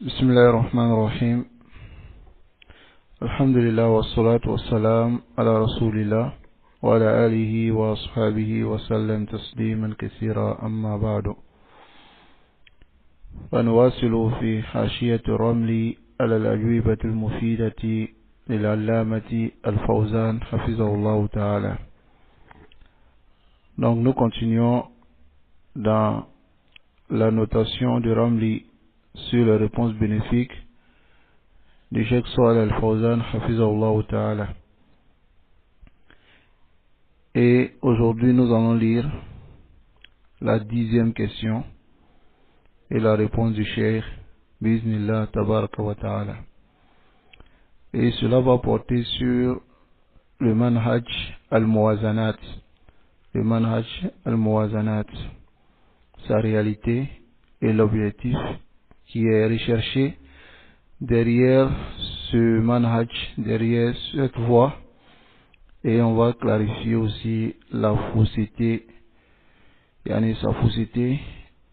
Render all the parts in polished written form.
بسم الله الرحمن الرحيم. الحمد لله والصلاة والسلام على رسول الله وعلى آله وأصحابه وسلم تسليما كثيرا. أما بعد، فنواصل في حاشية الرمل على الأجوبة المفيدة للعلامة الفوزان حفظه الله تعالى. Donc nous continuons dans la notation de Ramli sur les réponses bénéfiques du Cheikh Salih Al-Fawzan Hafizahullah Ta'ala. Et aujourd'hui nous allons lire la 10e question et la réponse du Cheikh Biznillah Tabaraka wa Ta'ala. Et cela va porter sur le manhaj al-muwazanat. Le manhaj al-muwazanat, sa réalité et l'objectif qui est recherché derrière ce manhaj, derrière cette voie, et on va clarifier aussi la fausseté, sa fausseté,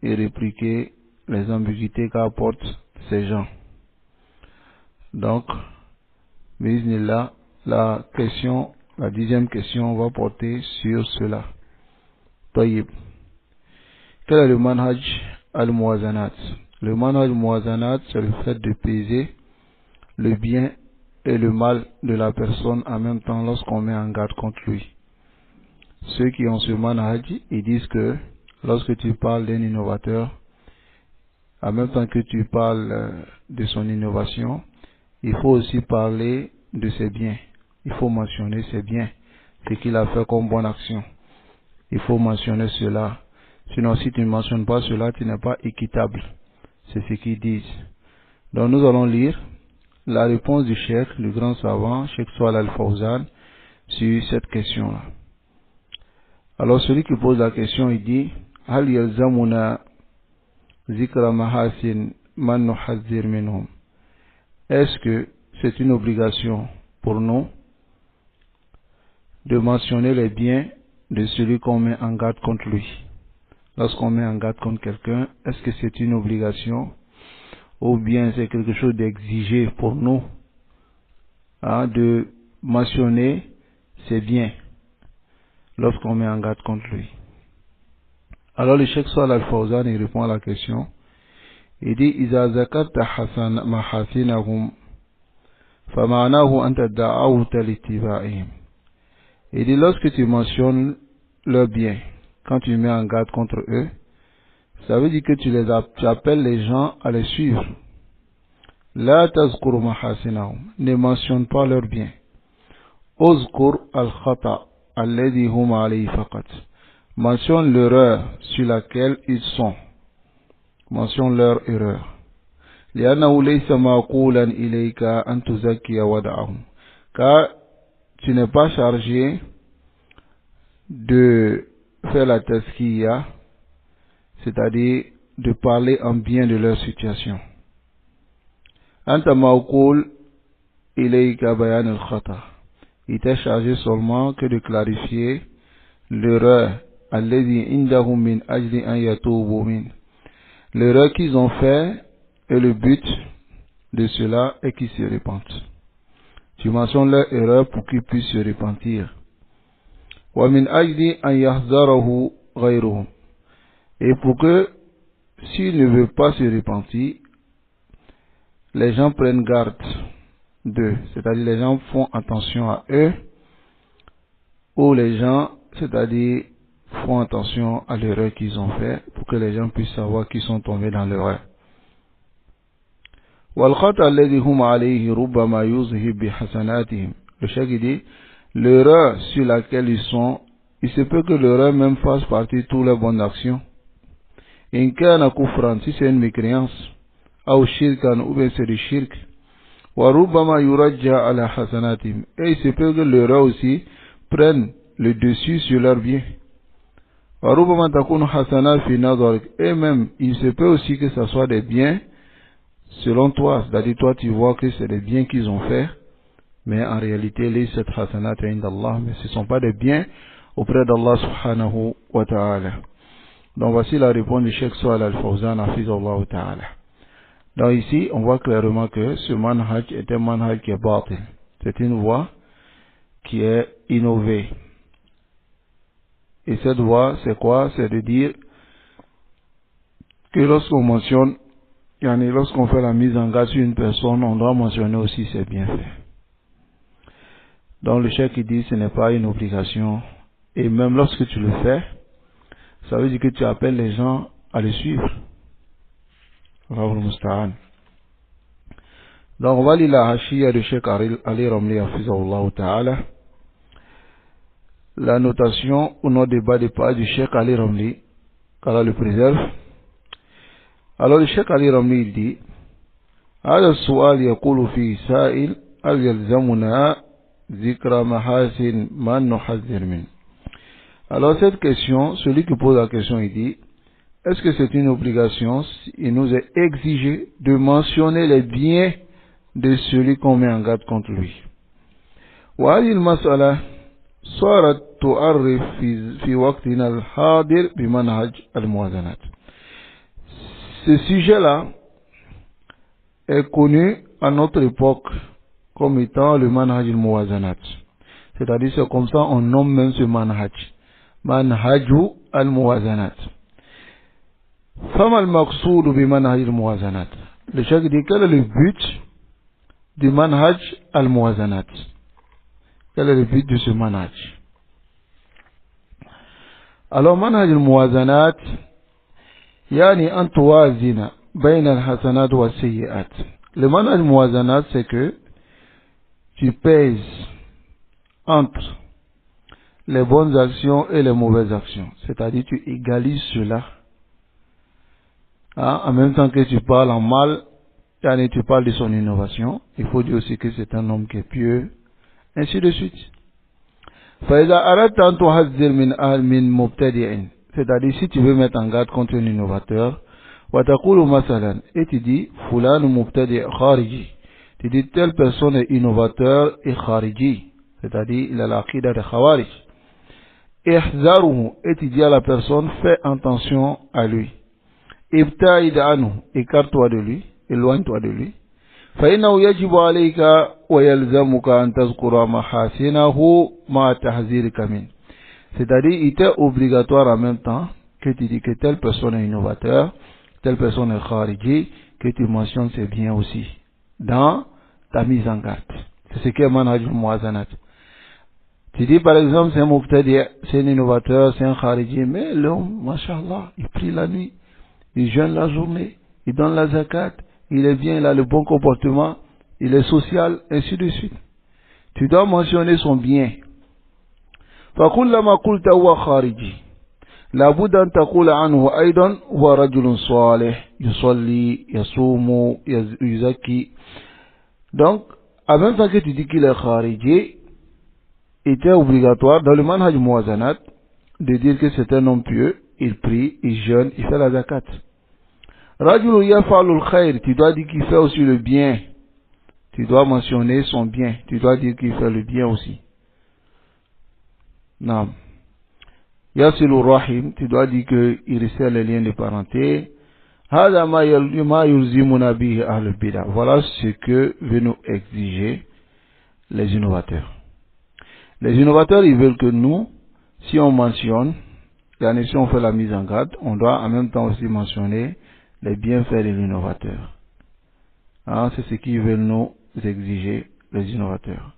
et répliquer les ambiguïtés qu'apportent ces gens. Donc, bismillah, la 10e question va porter sur cela. Taïb. Quel est le manhaj al-muwazanat? Le manhaj al-muwazanat, c'est le fait de peser le bien et le mal de la personne en même temps lorsqu'on met en garde contre lui. Ceux qui ont ce manhaj, ils disent que lorsque tu parles d'un innovateur, en même temps que tu parles de son innovation, il faut aussi parler de ses biens. Il faut mentionner ses biens, ce qu'il a fait comme bonne action. Il faut mentionner cela. Sinon, si tu ne mentionnes pas cela, tu n'es pas équitable. C'est ce qu'ils disent. Donc, nous allons lire la réponse du Cheikh, le grand savant, Cheikh Salih Al-Fawzan, sur cette question-là. Alors, celui qui pose la question, il dit Hal yalzamuna zikra mahasin man nuhadhir minhum. Est-ce que c'est une obligation pour nous de mentionner les biens de celui qu'on met en garde contre lui? Lorsqu'on met en garde contre quelqu'un, est-ce que c'est une obligation ou bien c'est quelque chose d'exigé pour nous de mentionner ses biens lorsqu'on met en garde contre lui? Alors le Cheikh Salih Al-Fawzan il répond à la question. Il dit Iza zakarta hasan mahasinahum fama'anahu anta da'awta litiba'ihim. Il dit lorsque tu mentionnes leurs biens, quand tu mets en garde contre eux, ça veut dire que tu appelles les gens à les suivre. La tazkur mahasinahum, ne mentionne pas leurs biens. Uzkur al-khata alladhi hum alayhi faqat. Mentionne l'erreur sur laquelle ils sont. Mentionne leur erreur. لأنه ليس معقولا إليك أن تزكي ودعهم. Car tu n'es pas chargé de faire la tazkiya, c'est-à-dire de parler en bien de leur situation. Anta ma'qul ilayka bayan al-khata. Il t'est chargé seulement que de clarifier l'erreur alladhi indahum min ajli an yatubu min. L'erreur qu'ils ont fait et le but de cela est qu'ils se repentent. Tu mentionnes leur erreur pour qu'ils puissent se repentir. Wa min ajli an yahzarahu ghayruhum. Et pour que s'ils ne veulent pas se repentir, les gens prennent garde d'eux, c'est-à-dire les gens font attention à eux, ou les gens, c'est-à-dire font attention à l'erreur qu'ils ont fait, pour que les gens puissent savoir qu'ils sont tombés dans l'erreur. وَالْخَطَأَ الَّذِي هُمْ عَلَيْهِ رُبَّمَا يُظْهِرُ بِحَسَنَاتِهِمْ. Le cheikh dit, l'erreur sur laquelle ils sont, il se peut que l'erreur même fasse partie de toutes les bonnes actions. إِنْ كَانَ كُفْرًا, si c'est une mécréance, أو شركا, ou bien c'est du shirk, وَرُبَّمَا يُرَجَّى عَلَى حَسَنَاتِهِمْ. Et il se peut que l'erreur aussi prenne le dessus sur leur bien. وَرُبَّمَا تَكُونُ حَسَنَاتٍ فِي نَظَرِكَ. Et même, il se peut aussi que ce soit des biens selon toi, c'est-à-dire toi tu vois que c'est des biens qu'ils ont fait, mais en réalité les sept hasanat inda Allah, mais ce ne sont pas des biens auprès d'Allah subhanahu wa ta'ala. Donc voici la réponse du Cheikh Salih Al-Fawzan hafizahullah ta'ala. Donc ici, on voit clairement que ce manhaj est un manhaj qui est batil. C'est une voie qui est innovée. Et cette voie, c'est quoi? C'est de dire que lorsqu'on mentionne, lorsqu'on fait la mise en garde sur une personne, on doit mentionner aussi ses bienfaits. Donc le cheikh qui dit ce n'est pas une obligation. Et même lorsque tu le fais, ça veut dire que tu appelles les gens à le suivre. Donc on va lire la hashia de Cheikh Ali Ramli Hafizahullah Ta'ala. La notation ou non débat de pas du Cheikh Ali Ramli, qu'Allah le préserve. Alors le Cheikh Ali Ramli il dit هذا السؤال يقول فيه سائل هل يلزمنا ذكر محاسن ما نحذر منه. Alors cette question, celui qui pose la question il dit, est-ce que c'est une obligation, il nous est exigé de mentionner les biens de celui qu'on met en garde contre lui. وهذه المسألة صارت تعرف في وقتنا الحاضر بمنهج الموازنات. Ce sujet-là est connu à notre époque comme étant le manhaj al-muwazanat. C'est-à-dire c'est comme ça on nomme même ce manhaj. Manhaju al-muwazanat. فما المقصود بمنهج الموازنات. Le cheikh dit quel est le but du manhaj al-muwazanat? Quel est le but de ce manhaj? Alors manhaj al-muwazanat يعني أن توازن بين الحسنات والسيئات. Le manhaj al-muwazanat c'est que tu pèses entre les bonnes actions et les mauvaises actions. C'est-à-dire tu égalises cela. En même temps que tu parles en mal, tu parles de son innovation, il faut dire aussi que c'est un homme qui est pieux, ainsi de suite. فإذا أردت أن تحذر من مبتدع, c'est-à-dire si tu veux mettre en garde contre un innovateur, وتقول مثلا, et tu dis فلان مبتدع خارجي, tu dis telle personne est innovateur et khariji, c'est-à-dire il a l'aqida de khawarij. احذره, et tu dis à la personne fais attention à lui. ابتعد عنه, écarte-toi de lui, éloigne-toi de lui. فإنه يجب عليك ويلزمك أن تذكر محاسنه مع تحذيرك منه. C'est-à-dire, il est obligatoire en même temps que tu dis que telle personne est innovateur, telle personne est khariji, que tu mentionnes ses biens aussi dans ta mise en garde. C'est ce qu'est manhaj al-muwazanat. Tu dis par exemple, c'est un mubtadi', c'est un innovateur, c'est un khariji, mais l'homme, mashallah, il prie la nuit, il jeûne la journée, il donne la zakat, il est bien, il a le bon comportement, il est social, ainsi de suite. Tu dois mentionner son bien. فَكُلَّمَا قُلْتَ هُوَ خَارِجِي لابد أن تقول عنه أيضا هو رجل صالح يصلي يصوم يزكي. Donc, en même temps que tu dis qu'il est khariji, il était obligatoire dans le manhaj muwazanat de dire que c'est un homme pieux, il prie, il jeûne, il fait la zakat. Rajul yaf'alul khair, tu dois dire qu'il fait aussi le bien. Tu dois mentionner son bien. Tu dois dire qu'il fait le bien aussi. Naam. Yasilur rahim, tu dois dire qu'il resserre les liens de parenté. Hada ma yulzimuna bihi ahlul bid'ah. Voilà ce que veut nous exiger les innovateurs. Les innovateurs, ils veulent que nous, si on mentionne, si on fait la mise en garde, on doit en même temps aussi mentionner les bienfaits de l'innovateur. C'est ce qu'ils veulent nous exiger, les innovateurs.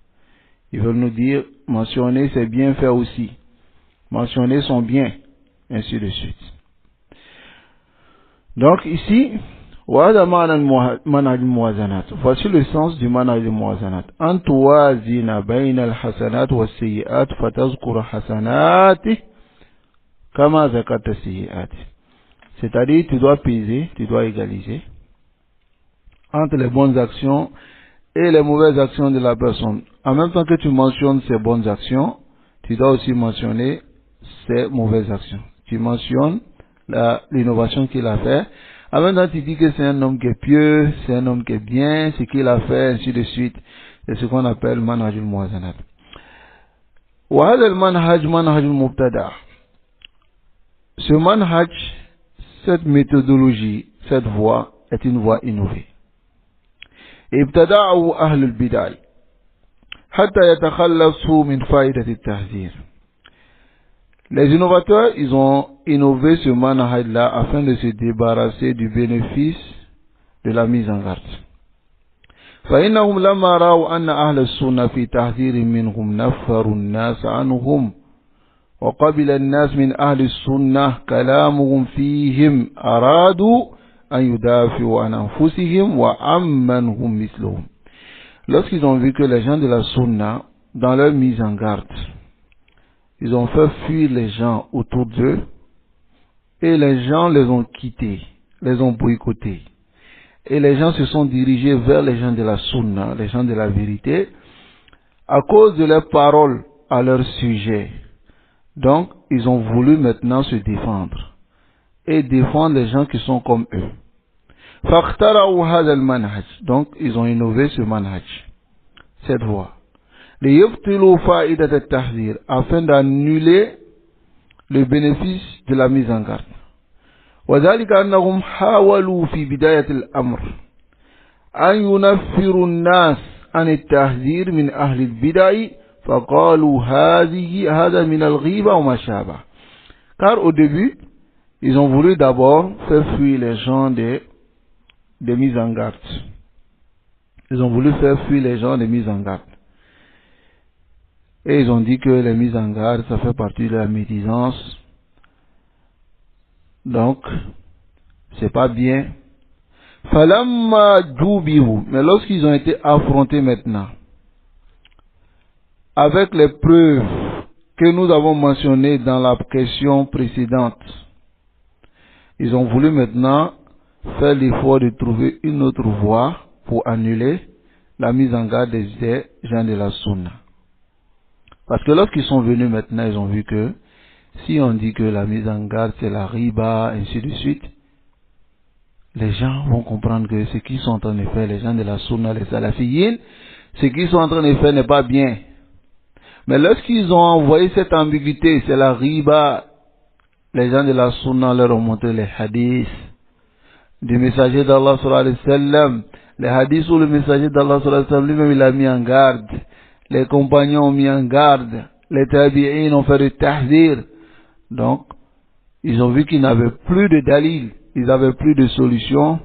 Ils veulent nous dire, mentionner ses bienfaits aussi, mentionner son bien, ainsi de suite. Donc ici, voici le sens du manhaj al-muwazanat. An tuwazina bayna al-hasanat wa as-sayyi'at fatazkura hasanati kama zakarta as-sayyi'at. C'est-à-dire, tu dois peser, tu dois égaliser entre les bonnes actions et les mauvaises actions de la personne. En même temps que tu mentionnes ses bonnes actions, tu dois aussi mentionner ses mauvaises actions. Tu mentionnes l'innovation qu'il a fait. En même temps, tu dis que c'est un homme qui est pieux, c'est un homme qui est bien, ce qu'il a fait, ainsi de suite. C'est ce qu'on appelle manhaj al-muwazanat. وهذا المنهج منهج المبتدع. Ce manhaj, cette méthodologie, cette voie est une voie innovée. ابتدعه أهل البدع حتى يتخلصوا من فائدة التحذير. Les innovateurs, ils ont innové ce manhaj-là afin de se débarrasser du bénéfice de la mise en garde. فإنهم لما رأوا أن أهل السنة في تحذير منهم نفروا الناس عنهم وقبل الناس من أهل السنة كلامهم فيهم أرادوا أن يدافعوا عن أنفسهم وعمن هم مثلهم. Lorsqu'ils ont vu que les gens de la sunna, dans leur mise en garde, ils ont fait fuir les gens autour d'eux et les gens les ont quittés, les ont boycottés. Et les gens se sont dirigés vers les gens de la sunna, les gens de la vérité, à cause de leurs paroles à leur sujet. Donc, ils ont voulu maintenant se défendre et défendre les gens qui sont comme eux. فاخترعوا هذا المنهج. Donc, ils ont innové ce manhaj, cette voie. ليبطلوا فائدة التحذير, afin d'annuler le bénéfice de la mise en garde. وذلك أنهم حاولوا في بداية الأمر أن ينفروا الناس عن التحذير من أهل البدع فقالوا هذا من الغيبة وما شابه. Car au début, ils ont voulu d'abord faire fuir les gens des mises en garde. Ils ont voulu faire fuir les gens des mises en garde. Et ils ont dit que les mises en garde, ça fait partie de la médisance. Donc, c'est pas bien. Falamma djubihu. Mais lorsqu'ils ont été affrontés maintenant, avec les preuves que nous avons mentionnées dans la question précédente, ils ont voulu maintenant faire l'effort de trouver une autre voie pour annuler la mise en garde des gens de la sunna. Parce que lorsqu'ils sont venus maintenant, ils ont vu que si on dit que la mise en garde c'est la riba, ainsi de suite, les gens vont comprendre que ce qu'ils sont en train de faire, les gens de la sunna, les salafiyin, ce qu'ils sont en train de faire n'est pas bien. Mais lorsqu'ils ont envoyé cette ambiguïté, c'est la riba, les gens de la sunna leur ont montré les hadiths du messager d'Allah sallallahu alayhi wa sallam, les hadiths où le messager d'Allah sallallahu alayhi wa sallam lui-même il a mis en garde, les compagnons ont mis en garde, les tabi'in ont fait le tahzir. Donc, ils ont vu qu'ils n'avaient plus de dalil, ils n'avaient plus de solution,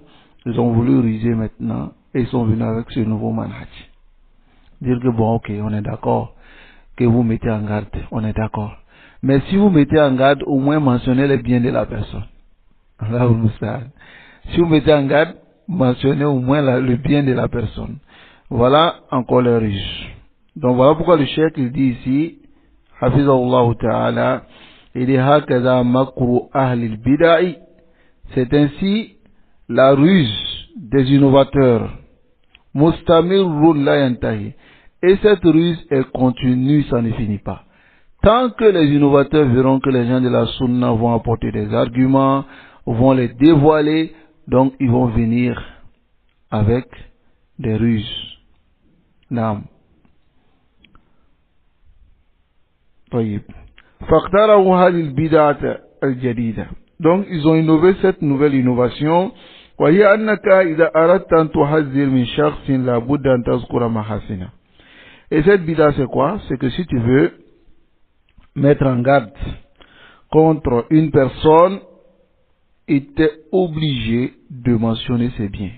ils ont voulu ruser maintenant, et ils sont venus avec ce nouveau manhaj. Dire que bon, ok, on est d'accord, que vous mettez en garde, on est d'accord. Mais si vous mettez en garde, au moins mentionnez les biens de la personne. Si vous mettez en garde, mentionnez au moins le bien de la personne. Voilà encore le ruse. Donc voilà pourquoi le cheikh il dit ici, Hafizahullah Ta'ala, il dit hakaza makru ahli al-bid'ah. C'est ainsi la ruse des innovateurs. Mustamirrun la yantahi. Et cette ruse est continue, ça ne finit pas. Tant que les innovateurs verront que les gens de la sunna vont apporter des arguments, vont les dévoiler, donc ils vont venir avec des ruses. Naam. طيب. فاختاروا هذه البدعة الجديدة. Donc ils ont innové cette nouvelle innovation. وهي أنك إذا أردت أن تحذر من شخص لابد أن تذكر محاسنه. Et cette bid'a c'est quoi? C'est que si tu veux mettre en garde contre une personne, il t'est obligé de mentionner ses biens.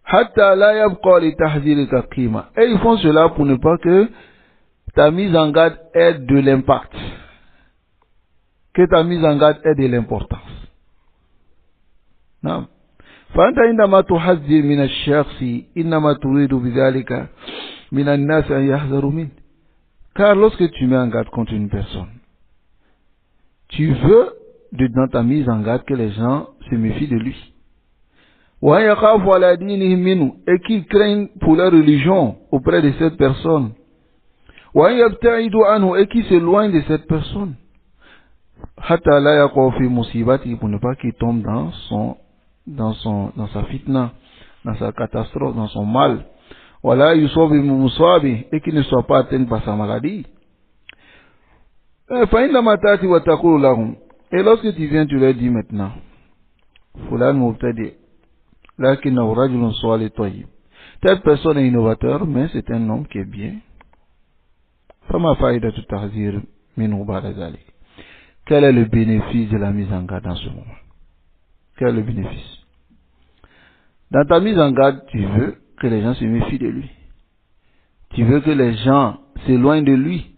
Hatta la yabqa li tahdhirika qima. Et ils font cela pour ne pas que ta mise en garde ait de l'impact. Que ta mise en garde ait de l'importance. Non. فأنت عندما تحذر من الشخص إنما تريد بذلك من الناس أن يحذروا منه. Car lorsque tu mets en garde contre une personne, tu veux dans ta mise en garde que les gens se méfient de lui. Et qu'ils craignent pour leur religion auprès de cette personne. Et qu'ils s'éloignent de cette personne. Pour ne pas qu'il tombe dans sa fitna, dans sa catastrophe, dans son mal. Et qu'il ne soit pas atteint par sa maladie. Et lorsque tu viens, tu leur dis maintenant, Fulan Mubtadi, لكنه رجل صالح طيب. Telle personne est innovateur, mais c'est un homme qui est bien. فما فائدة التحذير منه بعد ذلك. Quel est le bénéfice de la mise en garde dans ce moment? Quel est le bénéfice? Dans ta mise en garde, tu veux que les gens se méfient de lui. Tu veux que les gens s'éloignent de lui,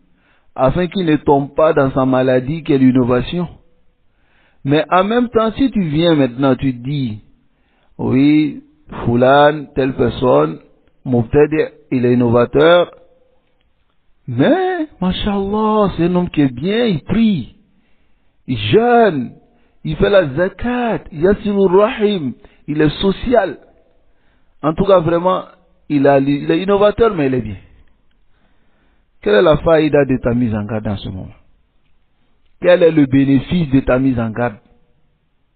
afin qu'il ne tombe pas dans sa maladie qui est l'innovation. Mais en même temps, si tu viens maintenant, tu dis, oui, Foulan, telle personne, Moubtadi, il est innovateur, mais, Masha'Allah, c'est un homme qui est bien, il prie, il jeûne, il fait la zakat, Yassirur Rahim, il est social. En tout cas, vraiment, il est innovateur, mais il est bien. Quelle est la faïda de ta mise en garde dans ce moment? Quel est le bénéfice de ta mise en garde?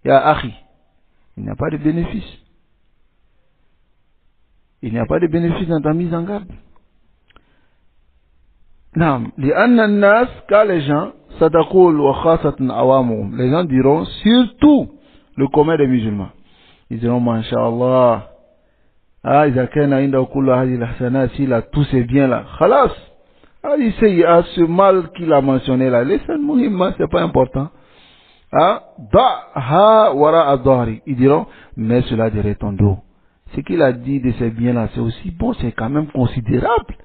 Ya Akhi, il n'y a pas de bénéfice. Il n'y a pas de bénéfice dans ta mise en garde. Non, car les gens, les gens diront, surtout le commun des musulmans. Ils diront, Masha'Allah, s'il a tous ces biens là, khalas. Il sait, il y a ce mal qu'il a mentionné là, c'est pas important. Ils diront, mais cela derrière ton dos. Ce qu'il a dit de ces biens là, c'est aussi bon, c'est quand même considérable.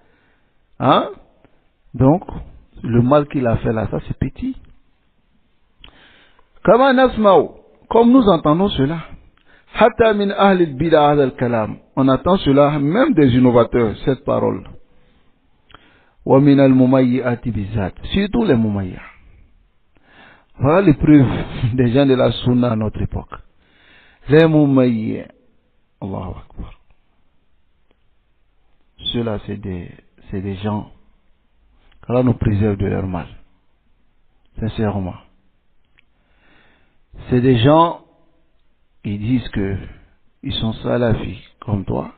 Donc, le mal qu'il a fait là, ça c'est petit. Comme nous entendons cela, on attend cela même des innovateurs, cette parole. Surtout les mumayya. Voilà les preuves des gens de la sunna à notre époque. Les mumayya. Allahu Akbar. Ceux-là, c'est des gens qu'Allah nous préserve de leur mal. Sincèrement. C'est des gens, ils disent que ils sont salafis comme toi.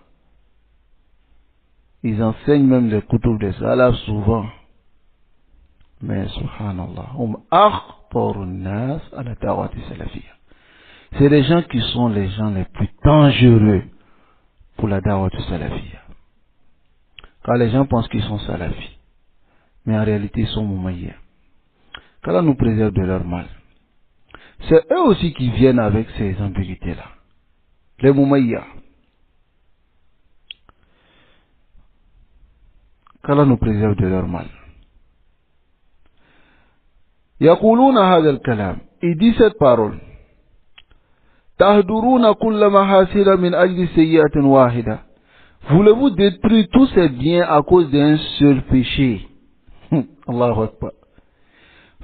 Ils enseignent même les kutub des salafs souvent. Mais subhanallah, c'est les gens qui sont les gens les plus dangereux pour la da'wat salafiyya. Car les gens pensent qu'ils sont salafis, mais en réalité ils sont mumayya. Qu'Allah nous préserve de leur mal. C'est eux aussi qui viennent avec ces ambiguïtés-là. Les mumayya. Qu'Allah nous préserve de leur mal. Yaquluna hadha al-kalam. Il dit cette parole. Tahduruna kulla mahasira min ajli sayyi'atin wahida. Voulez-vous détruire tous ces biens à cause d'un seul péché? Allahu Akbar.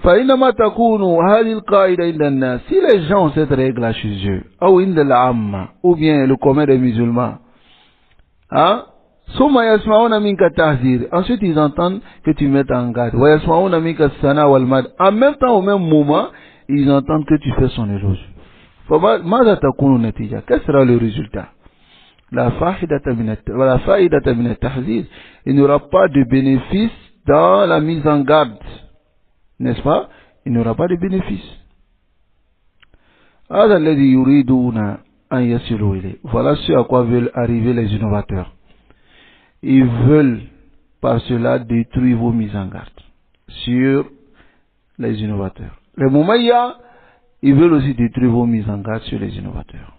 Fa innama takunu hadhihi al-qa'ida inda an-nas. Si les gens ont cette règle chez eux, ou inda al-amma, ou bien le commun des musulmans, ensuite ils entendent que tu mets en garde. En même temps, au même moment, ils entendent que tu fais son éloge. Quel sera le résultat? La faïdata min at-tahzir. Il n'y aura pas de bénéfice dans la mise en garde. N'est-ce pas? Il n'y aura pas de bénéfice. Voilà ce à quoi veulent arriver les innovateurs. Ils veulent par cela détruire vos mises en garde sur les innovateurs. Les mumayya, ils veulent aussi détruire vos mises en garde sur les innovateurs.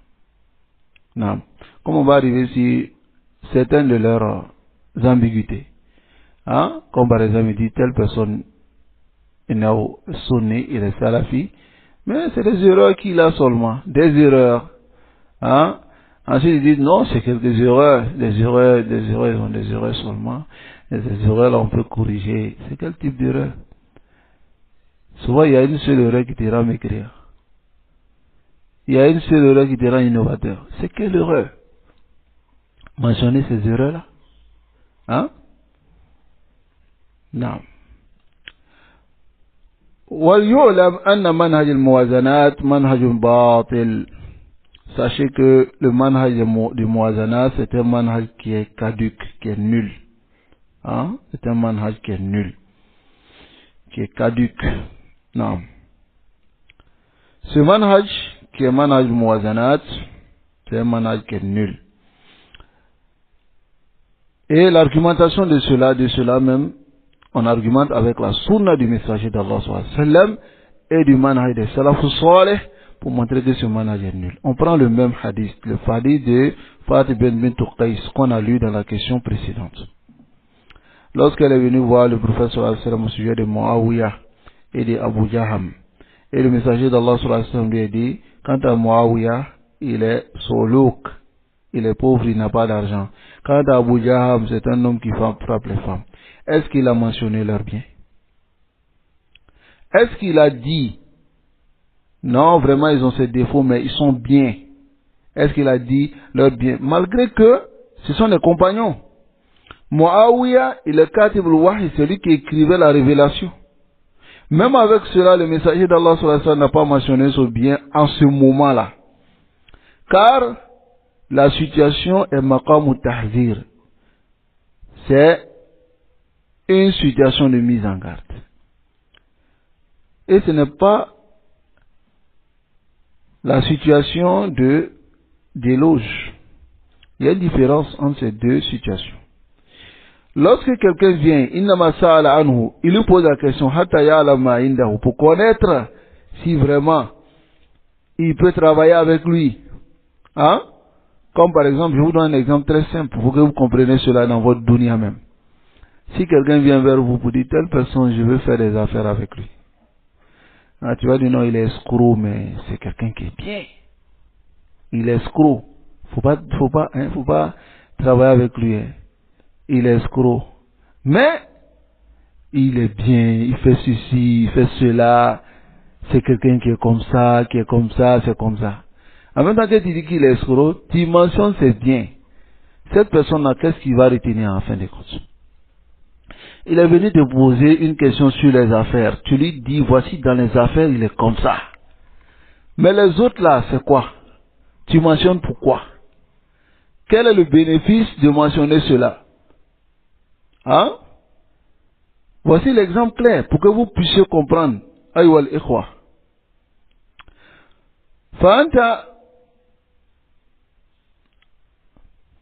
Non. Comme on va arriver sur certaines de leurs ambiguïtés. Comme par exemple, il dit telle personne est sonné, il est salafi, mais c'est des erreurs qu'il a seulement. Des erreurs. Ensuite, ils disent non, c'est quelques erreurs. Des erreurs, ils ont des erreurs seulement. Et ces erreurs, là, on peut corriger. C'est quel type d'erreur? Souvent, il y a une seule erreur qui te rend mécrire. Il y a une seule erreur qui te rend innovateur. C'est quelle erreur? Mentionner ces erreurs-là. Non. وَلْيُعْلَمْ أَنَّ مَنْهَجِ الْمُوَازَنَاتِ مَنْهَجٌ بَاطِلٌ. Sachez que le manhaj du muazana, c'est un manhaj qui est caduc, qui est nul. C'est un manhaj qui est nul, qui est caduc. Non. Ce manhaj, qui est manhaj muazanat, C'est un manhaj qui est nul. Et l'argumentation de cela même, on argumente avec la sunna du messager d'Allah sallam et du manhaj des salafus salih pour montrer que ce manhaj est nul. On prend le même hadith, le hadith de Fatima bint Qais qu'on a lu dans la question précédente. Lorsqu'elle est venue voir le prophète sallallahu alayhi wa sallam au sujet de Muawiyah et de Abu Jaham, et le messager d'Allah sallallahu alayhi wa sallam lui a dit, quant à Muawiyah, il est solouk, il est pauvre, il n'a pas d'argent. Quant à Abu Jaham, c'est un homme qui frappe les femmes. Est-ce qu'il a mentionné leur bien? Est-ce qu'il a dit, non, vraiment ils ont ces défauts, mais ils sont bien? Est-ce qu'il a dit leur bien? Malgré que ce sont des compagnons. Muawiyah, il est Katib al-Wahy, celui qui écrivait la révélation. Même avec cela, le messager d'Allah sallallahu alayhi wa sallam n'a pas mentionné ce bien en ce moment-là. Car la situation est maqam tahzir. C'est une situation de mise en garde. Et ce n'est pas la situation d'éloge. Il y a une différence entre ces deux situations. Lorsque quelqu'un vient, il lui pose la question, pour connaître si vraiment il peut travailler avec lui. Hein? Comme par exemple, je vous donne un exemple très simple pour que vous compreniez cela dans votre dunya même. Si quelqu'un vient vers vous pour dire, telle personne, je veux faire des affaires avec lui. Ah, tu vas dire, non, il est escroc, mais c'est quelqu'un qui est bien. Il est escroc. Faut pas travailler avec lui. Hein. Il est escroc. Mais, il est bien, il fait ceci, il fait cela. C'est quelqu'un qui est comme ça, c'est comme ça. En même temps que tu dis qu'il est escroc, tu mentionnes c'est bien. Cette personne-là, qu'est-ce qu'il va retenir en fin de compte? Il est venu te poser une question sur les affaires. Tu lui dis, voici dans les affaires, il est comme ça. Mais les autres là, c'est quoi? Tu mentionnes pourquoi? Quel est le bénéfice de mentionner cela? Hein? Voici l'exemple clair pour que vous puissiez comprendre. Ayyuhal ikhwa. Fa'anta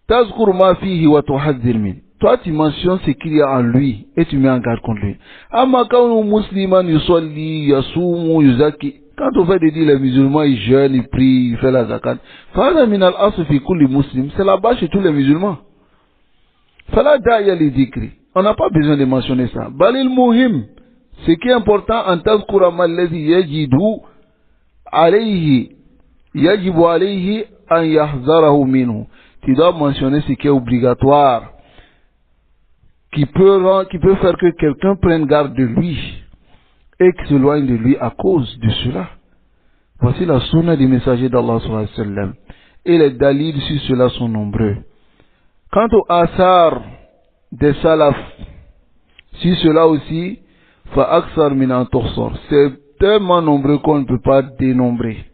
tazkur ma fihi wa tuhadhir min. Toi, tu mentionnes ce qu'il y a en lui et tu mets en garde contre lui. Amma kawnu musliman yusalli, yasumu, yuzaki. Quand on fait de dire les musulmans, ils jeûnent, ils prient, ils font la zakat. Fa'ala min al-asl fi kulli muslim. C'est là-bas chez tous les musulmans. Fala da'ya li dhikri. On n'a pas besoin de mentionner ça. Balil muhim. Ce qui est important, en tazkura ma alladhi yajidu alayhi, yajibu alayhi an yahzarahu minhu. Tu dois mentionner ce qui est obligatoire, qui peut faire que quelqu'un prenne garde de lui et qu'il s'éloigne de lui à cause de cela. Voici la sunna du messager d'Allah sallallahu alayhi wa sallam. Et les dalils sur cela sont nombreux. Quant au asar des salaf, si cela aussi, fa'aksar min an tuhsar, c'est tellement nombreux qu'on ne peut pas dénombrer.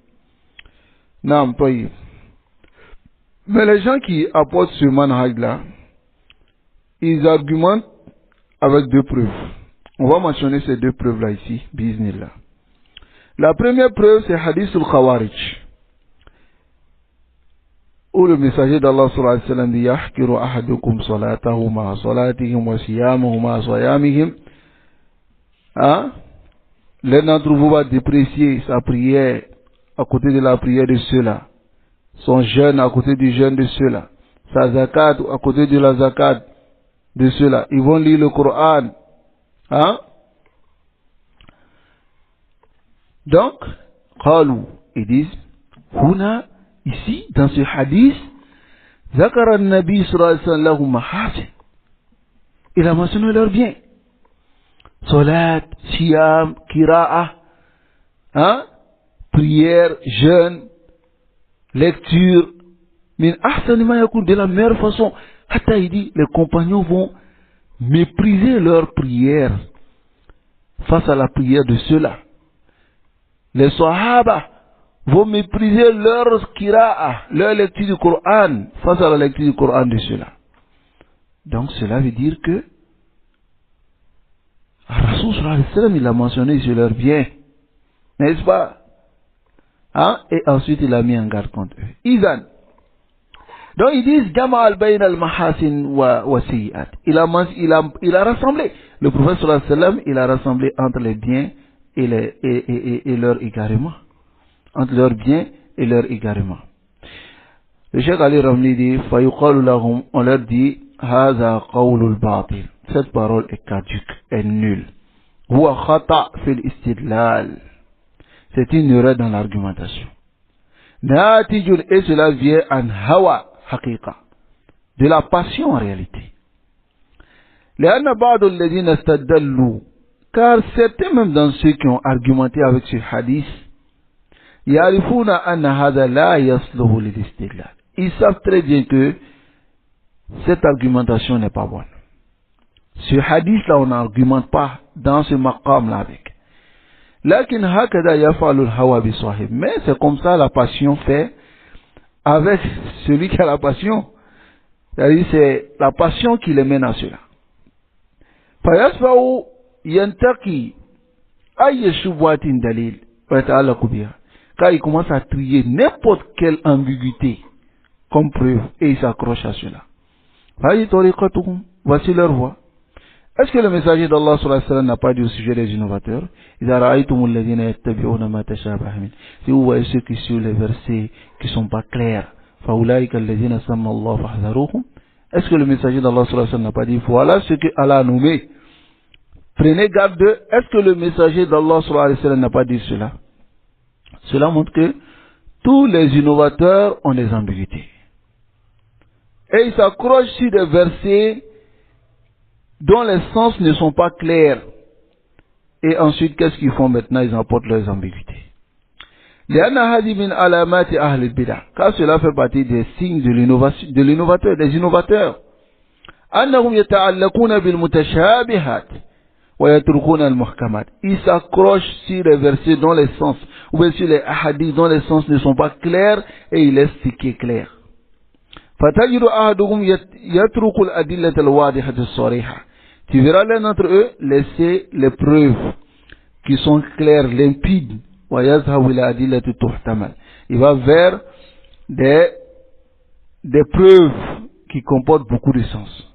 Non, pas y. Mais les gens qui apportent ce manhaj là, ils argumentent avec deux preuves. On va mentionner ces deux preuves là ici, bismillah. La première preuve, c'est Hadith al-Khawarij, où le messager d'Allah sallallahu alayhi wa sallam dit yahkiru ahadukum salatahu ma salatihim wa siyamahu ma siyamihim. Hein? L'un d'entre vous va déprécier sa prière à côté de la prière de ceux-là, son jeûne à côté du jeûne de ceux-là, sa zakat à côté de la zakat de ceux-là. Ils vont lire le Coran. Hein? Donc, qalu, ils disent, huna, ici, dans ce hadith, zakara nabi sallallahu alayhi wa sallam mahasin. Il a mentionné leur bien. Salat, siyam, kira'a, hein? Prière, jeûne, lecture, min ahsani ma yakun, de la meilleure façon. Hatta il dit, les compagnons vont mépriser leur prière face à la prière de ceux-là. Les sahaba vont mépriser leur kira'a, leur lecture du Coran face à la lecture du Coran de ceux-là. Donc cela veut dire que Rasul sallallahu alayhi wa sallam, il a mentionné sur leur bien, n'est-ce pas? Hein? Et ensuite il a mis en garde contre eux. Izan, Donc ils disent Jama al-Bayn al-Mahasin wa Sayyi'at. Il a rassemblé. Le prophète sallallahu alayhi wa sallam, il a rassemblé entre les biens et leur égarement. Entre leurs biens et leur égarement. Le Cheikh Ali Ramli dit Fayuqalu lahum, on leur dit Hadha qawlul batil. Cette parole est caduque, est nulle. Huwa khata fil istidlal. C'est une erreur dans l'argumentation. Natijun, et cela vient en hawa haqiqa, de la passion en réalité. لأن بعض الذين استدلوا, car certains même dans ceux qui ont argumenté avec ce hadith, يعرفون أن هذا لا يصلح للاستدلال. Ils savent très bien que cette argumentation n'est pas bonne. Ce hadith là, on n'argumente pas dans ce maqam là avec. لكن هكذا يفعل الهوى بصاحب. Mais c'est comme ça la passion fait avec celui qui a la passion. C'est-à-dire c'est la passion qui les mène à cela. فيسفع ينتقي أي شبهة دليل ويتعلق بها. Car il commence à trier n'importe quelle ambiguïté comme preuve et il s'accroche à cela. Voici leur voie. Est-ce que le messager d'Allah sallallahu alayhi wa sallam n'a pas dit au sujet des innovateurs si vous voyez ceux qui suivent les versets qui ne sont pas clairs, est-ce que le messager d'Allah sallallahu alayhi wa sallam n'a pas dit voilà ce que Allah a nommé, prenez garde d'eux? Est-ce que le messager d'Allah sallallahu alayhi wa sallam n'a pas dit cela? Cela montre que tous les innovateurs ont des ambiguïtés et ils s'accrochent sur des versets dont les sens ne sont pas clairs. Et ensuite, qu'est-ce qu'ils font maintenant? Ils apportent leurs ambiguïtés. Car cela fait partie des signes de l'innovateur, des innovateurs. Ils s'accrochent sur les versets dont les sens, ou bien sur les hadiths dont les sens ne sont pas clairs, et ils laissent ce qui est clair. Tu verras l'un d'entre eux laisser les preuves qui sont claires, limpides. Il va vers des preuves qui comportent beaucoup de sens.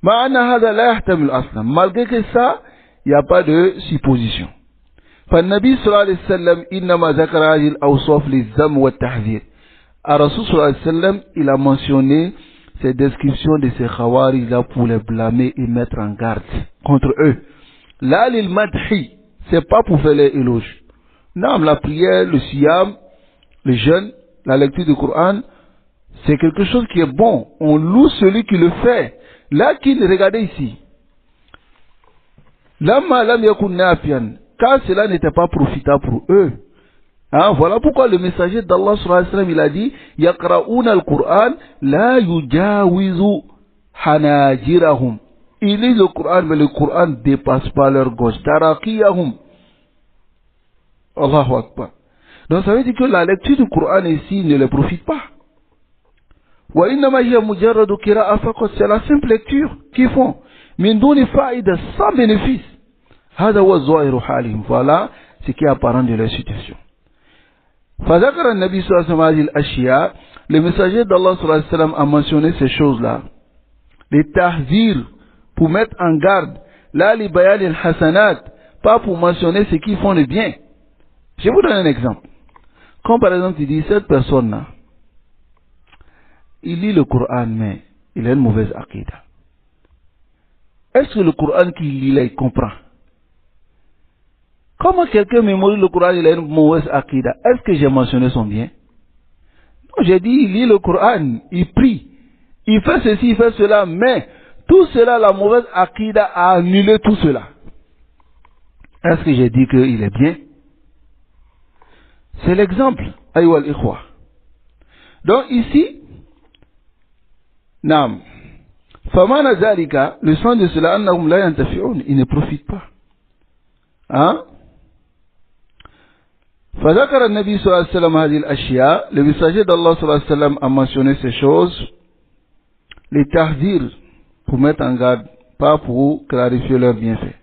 Malgré que ça, il n'y a pas de supposition. فالنبي صلى الله عليه وسلم إنما ذكر هذه الأوصاف للذم والتحذير. Rasul sallallahu alayhi wa sallam, il a mentionné ces descriptions de ces khawarij là pour les blâmer et mettre en garde contre eux. Là, l'il madhi, c'est pas pour faire les éloges. Non, la prière, le siyam, le jeûne, la lecture du Coran, c'est quelque chose qui est bon. On loue celui qui le fait. Là, regardez ici. Lamma lam yakun nafian, car cela n'était pas profitable pour eux. Voilà pourquoi le messager d'Allah sallallahu alayhi wa sallam, il a dit yaqra'una al-Qur'an la yujawizu hanajirahum. Ils lisent le Coran, mais le Coran ne dépasse pas leur gauche. Tarakiyahum. Allahu Akbar. Donc ça veut dire que la lecture du Coran ici ne les profite pas. Wa innama hiya mujarradu qira'a faqat, c'est la simple lecture qu'ils font. Min duni fa'ida, sans bénéfice. Hada huwa zahiru halihim. Voilà ce qui est apparent de leur situation. فذكر النبي صلى الله عليه وسلم هذه الأشياء. Le messager d'Allah صلى الله عليه وسلم a mentionné ces choses-là. Les tahzir, pour mettre en garde. Là, les bayan al-hasanat, pas pour mentionner ceux qui font le bien. Je vous donne un exemple. Comme par exemple, il dit, cette personne-là, il lit le Coran, mais il a une mauvaise aqidah. Est-ce que le Coran qu'il lit là, il comprend? Comment quelqu'un mémorise le Coran, il a une mauvaise aqidah? Est-ce que j'ai mentionné son bien? Non, j'ai dit, il lit le Coran, il prie, il fait ceci, il fait cela, mais tout cela, la mauvaise aqidah a annulé tout cela. Est-ce que j'ai dit qu'il est bien? C'est l'exemple. Aïwa al-ikhwa. Donc ici, Naam. Famana zalika, le sens de cela, annahum la yantafi'un, ils ne profitent pas. Hein? فذكر النبي صلى الله عليه وسلم هذه الأشياء. Le messager d'Allah صلى الله عليه وسلم a mentionné ces choses, les tahdir, pour mettre en garde, pas pour clarifier leurs bienfaits.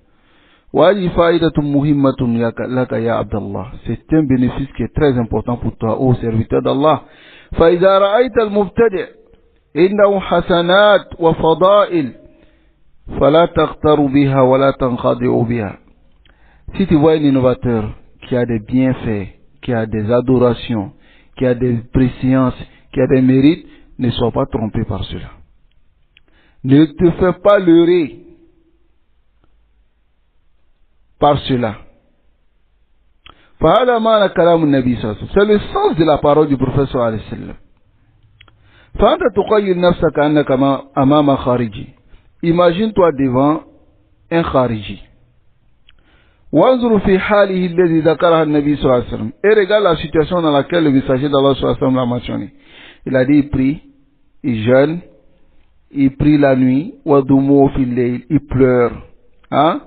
وهذه فائدة مهمة لك يا عبد الله. C'est un bénéfice qui est très important pour toi, ô serviteur d'Allah. فإذا رأيت المبتدع إنه حسنات وفضائل فلا تغتر بها ولا تنخدع بها. Si tu vois un innovateur qui a des bienfaits, qui a des adorations, qui a des présciences, qui a des mérites, ne sois pas trompé par cela. Ne te fais pas leurrer par cela. C'est le sens de la parole du prophète sallallahu alayhi wa sallam. فأنت تخيل نفسك أنك أمام خارجي. Imagine-toi devant un khariji. وانظر في حاله الذي ذكرها النبي صلى الله عليه وسلم. Et regarde la situation dans laquelle le messager d'Allah sallallahu alayhi wa sallam l'a mentionné. Il a dit il prie, il jeûne, il prie la nuit, وَدُمُوْ فِي اللَّيْلِ, il pleure. Hein?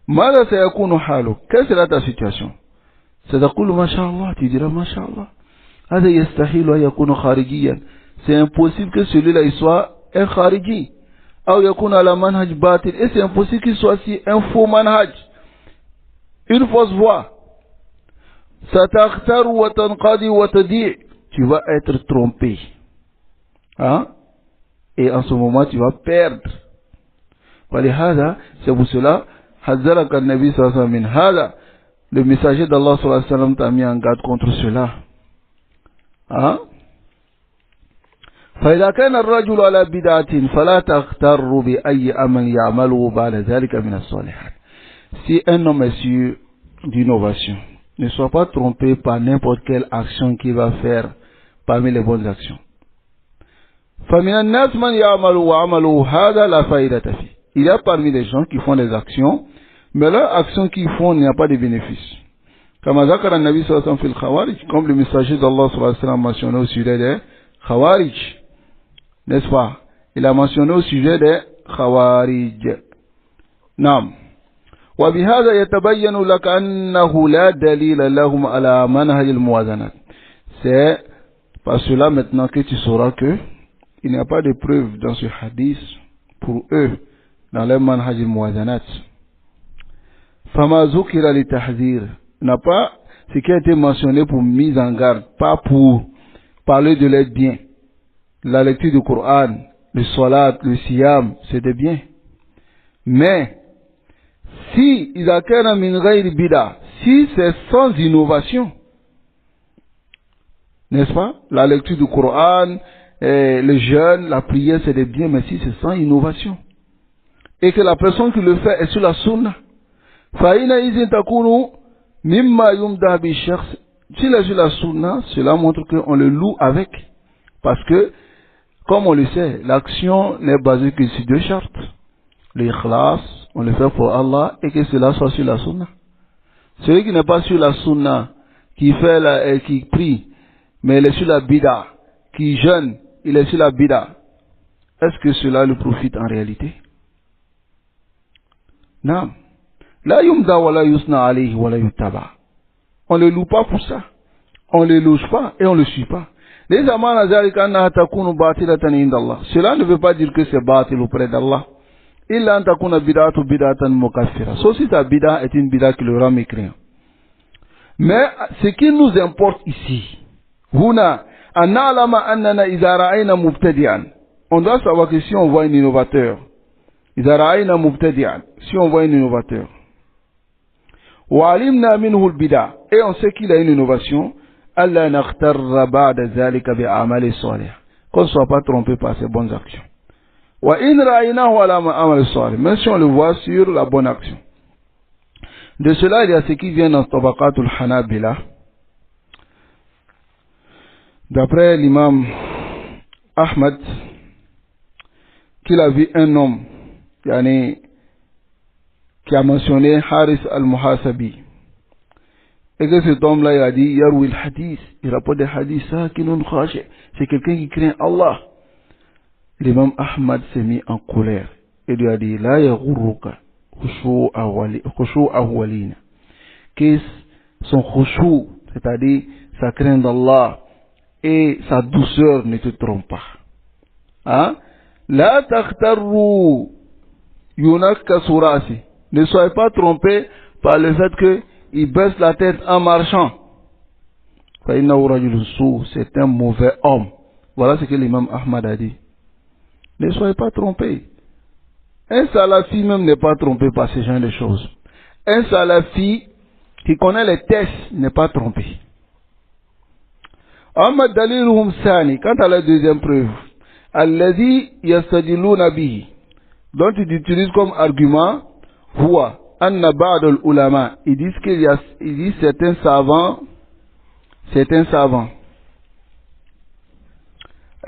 ماذا سيكون حالك? Quelle sera ta situation? ستقول ما شاء الله, tu diras ما شاء الله. هذا يستحيل أن يكون خارجيا. C'est impossible que celui-là il soit un khariji. Ou yakun ala manhaj batil. Et c'est impossible qu'il soit si un faux manhaj. Une fausse voie. Satakhtar wa tanqadi wa tadi'. Tu vas être trompé. Hein? Et en ce moment tu vas perdre. ولهذا, c'est pour cela, حذرك النبي صلى الله عليه وسلم من هذا. Le messager d'Allah sallallahu alayhi wa sallam t'a mis en garde contre cela. Hein? فإذا كان الرجل على بدعة فلا تغتر بأي أمل يعمله بعد ذلك من الصالحات. Si un homme est sur d'innovation, ne sois pas trompé par n'importe quelle action qu'il va faire parmi les bonnes actions. فمن الناس من يعمل وعمله هذا لا فائدة فيه. Il y a parmi les gens qui font des actions, mais leur action qu'ils font n'y a pas de bénéfice. كما ذكر النبي صلى الله عليه وسلم في الخوارج, comme le messager d'Allah صلى الله عليه وسلم mentionné au sujet des Khawarij. N'est-ce pas? Il a mentionné au sujet des Khawarij. Naam. وبهذا يتبين لك أنه لا دليل لهم على منهج الموازنة. C'est par cela maintenant que tu sauras que il n'y a pas de preuve dans ce hadith pour eux dans leur manhaj al-muwazanat. فما ذكر لتحذير, n'a pas ce qui a été mentionné pour mise en garde, pas pour parler de l'aide bien. La lecture du Coran, le salat, le siyam, c'est des biens. Mais, si si c'est sans innovation, n'est-ce pas? La lecture du Coran, le jeûne, la prière, c'est des biens, mais si c'est sans innovation, et que la personne qui le fait est sur la sunna, s'il est sur la sunna, cela montre qu'on le loue avec. Parce que, comme on le sait, l'action n'est basée que sur deux chartes. L'ikhlas, on le fait pour Allah, et que cela soit sur la sunna. Celui qui n'est pas sur la sunna, qui prie, mais il est sur la bida, qui jeûne, il est sur la bida, est-ce que cela lui profite en réalité? Non. La yumda wa la yusna alayhi wa la yuttaba. On ne le loue pas pour ça. On ne le loge pas et on ne le suit pas. Cela ne veut pas dire que c'est batil auprès d'Allah. Sauf si ta bida est une bida qui le rend mécréant. Mais ce qui nous importe ici, on doit savoir que si on voit un innovateur, si on voit un innovateur, et on sait qu'il a une innovation, qu'on ne soit pas trompé par ses bonnes actions. Même si on le voit sur la bonne action. De cela, il y a ce qui vient dans Tabaqatul Hanabila. D'après l'imam Ahmad, qu'il a vu un homme qui a mentionné Haris al-Muhasabi. Et que cet homme-là, il a dit, Yarwi al-Hadith, il rapporte des hadiths, c'est quelqu'un qui craint Allah. L'imam Ahmad s'est mis en colère. Il lui a dit, La yaghurruka khushu'ahu walina. Que son khushu', c'est-à-dire sa crainte d'Allah et sa douceur ne te trompent pas. Hein? La takhtarru yunakka surasi. Ne soyez pas trompés par le fait qu'il baisse la tête en marchant. C'est un mauvais homme. Voilà ce que l'imam Ahmad a dit. Ne soyez pas trompés. Un salafi même n'est pas trompé par ce genre de choses. Un salafi qui connaît les tests n'est pas trompé. Amma daliluhum sani, quant à la deuxième preuve, alladhi yastadiluna bihi, dont ils utilisent comme argument, huwa anna ba'd al-ulama, ils disent certains savants,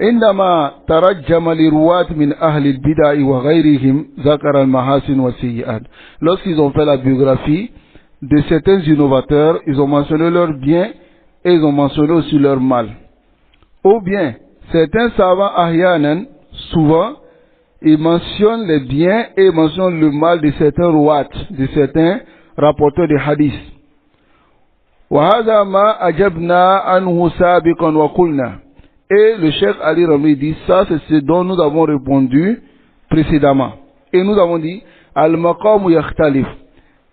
عندما ترجم لرواة من أهل البدع وغيرهم ذكر المحاسن والسيئات. Lorsqu'ils ont fait la biographie de certains innovateurs, ils ont mentionné leurs biens et ils ont mentionné aussi leur mal. Ou bien, certains savants ahyanan, souvent, ils mentionnent les biens et ils mentionnent le mal de certains ruwat, de certains rapporteurs de hadith. وهذا ما أجبنا عنه سابقا وقلنا. Et le Cheikh Ali Ramli dit, ça c'est ce dont nous avons répondu précédemment. Et nous avons dit, Al-Maqam yakhtalif.